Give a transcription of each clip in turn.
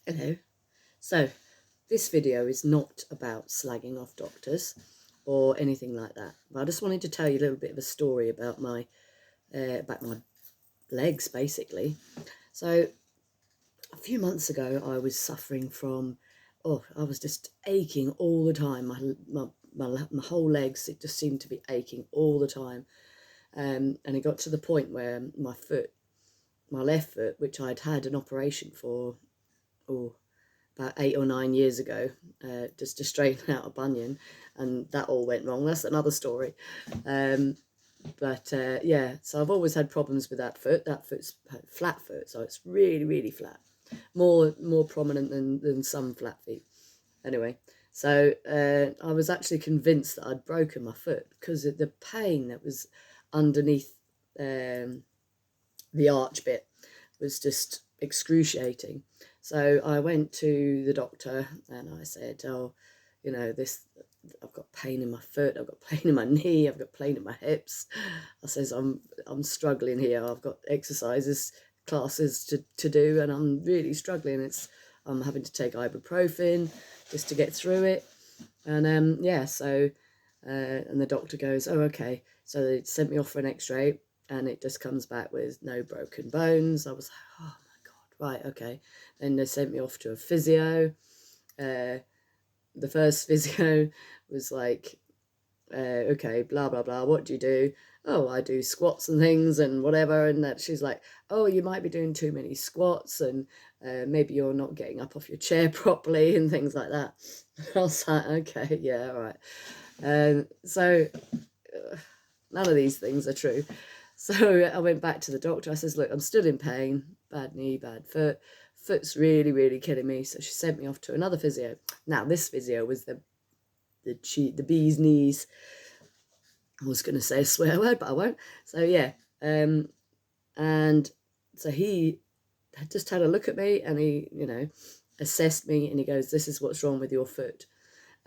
Hello. So, this video is not about slagging off doctors or anything like that. But I just wanted to tell you a little bit of a story about my legs, basically. So, a few months ago, I was suffering from, I was just aching all the time. My whole legs, it just seemed to be aching all the time. And it got to the point where my left foot, which I'd had an operation for, about 8 or 9 years ago, just to straighten out a bunion, and that all went wrong. That's another story. Yeah, so I've always had problems with that foot. That foot's flat foot, so it's really, really flat. More prominent than some flat feet. Anyway, so I was actually convinced that I'd broken my foot because of the pain that was underneath the arch bit was just excruciating. So I went to the doctor and I said, I've got pain in my foot, I've got pain in my knee, I've got pain in my hips. I says, I'm struggling here. I've got classes to do, and I'm really struggling. I'm having to take ibuprofen just to get through it. And and the doctor goes, oh, okay. So they sent me off for an x-ray, and it just comes back with no broken bones. I was like, oh my God, right, okay. Then they sent me off to a physio. The first physio was like, okay, blah, blah, blah, what do you do? Oh, I do squats and things and whatever. And that she's like, oh, you might be doing too many squats, and maybe you're not getting up off your chair properly and things like that. I was like, okay, yeah, all right. So none of these things are true. So I went back to the doctor. I says, look, I'm still in pain, bad knee, bad foot. Foot's really, really killing me. So she sent me off to another physio. Now, this physio was the bee's knees. I was going to say a swear word, but I won't. So, yeah. And so he just had a look at me, and he, assessed me, and he goes, this is what's wrong with your foot.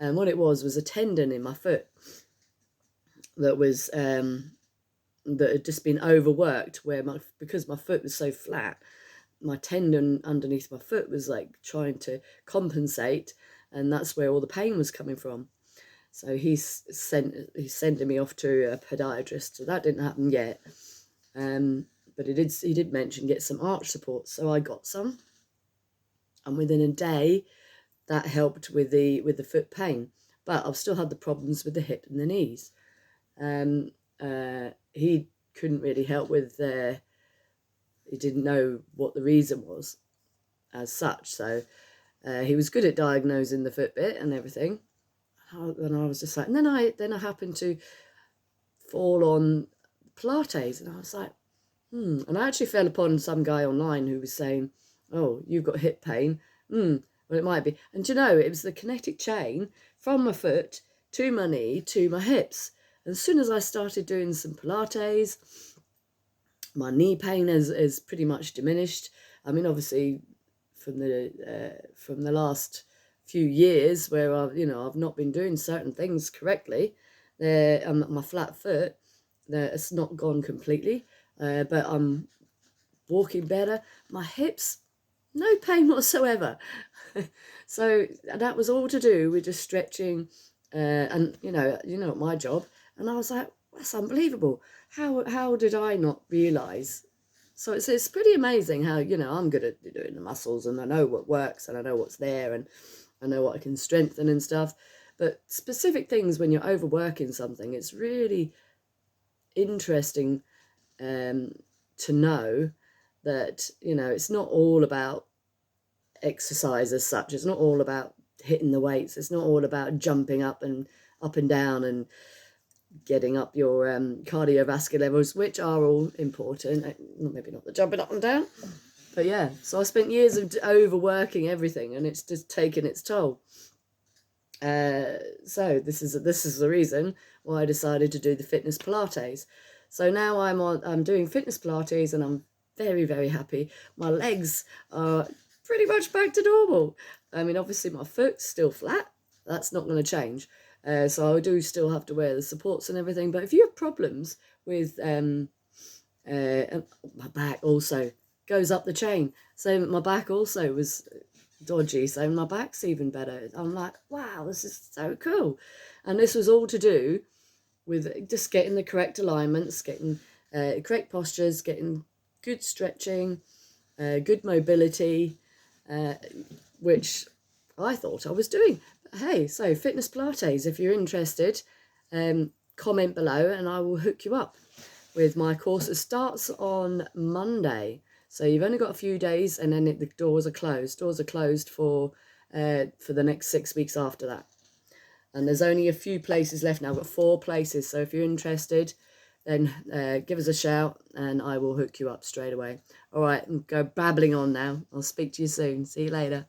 And what it was a tendon in my foot that was that had just been overworked, because my foot was so flat, my tendon underneath my foot was like trying to compensate, and that's where all the pain was coming from. So he's sending me off to a podiatrist. So that didn't happen yet, but he did mention get some arch support. So I got some, and within a day, that helped with the foot pain. But I've still had the problems with the hip and the knees. He couldn't really help with he didn't know what the reason was as such. So he was good at diagnosing the foot bit and everything. And I was just like, and then I happened to fall on Pilates, and I was like, And I actually fell upon some guy online who was saying, oh, you've got hip pain. Well, it might be. And it was the kinetic chain from my foot to my knee to my hips. And as soon as I started doing some Pilates, my knee pain has pretty much diminished. I mean, obviously, from the last few years where I've not been doing certain things correctly, my flat foot, it's not gone completely, but I'm walking better. My hips, no pain whatsoever. So that was all to do with just stretching, and my job. And I was like, that's unbelievable. How did I not realise? So it's pretty amazing how, I'm good at doing the muscles, and I know what works, and I know what's there, and I know what I can strengthen and stuff. But specific things, when you're overworking something, it's really interesting to know that, it's not all about exercise as such. It's not all about hitting the weights. It's not all about jumping up and down and getting up your cardiovascular levels, which are all important. Maybe not the jumping up and down, but yeah. So I spent years of overworking everything, and it's just taken its toll. So this is the reason why I decided to do the fitness Pilates. So now I'm doing fitness Pilates, and I'm very, very happy. My legs are pretty much back to normal. I mean, obviously my foot's still flat. That's not going to change. So I do still have to wear the supports and everything. But if you have problems with my back, also goes up the chain. So my back also was dodgy, so my back's even better. I'm like, wow, this is so cool. And this was all to do with just getting the correct alignments, getting correct postures, getting good stretching, good mobility, which I thought I was doing. But hey, so Fitness Pilates, if you're interested, comment below and I will hook you up with my course. It starts on Monday, so you've only got a few days, and then the doors are closed. Doors are closed for the next 6 weeks after that. And there's only a few places left now. I've got 4 places, so if you're interested, then give us a shout and I will hook you up straight away. All right, go babbling on now. I'll speak to you soon. See you later.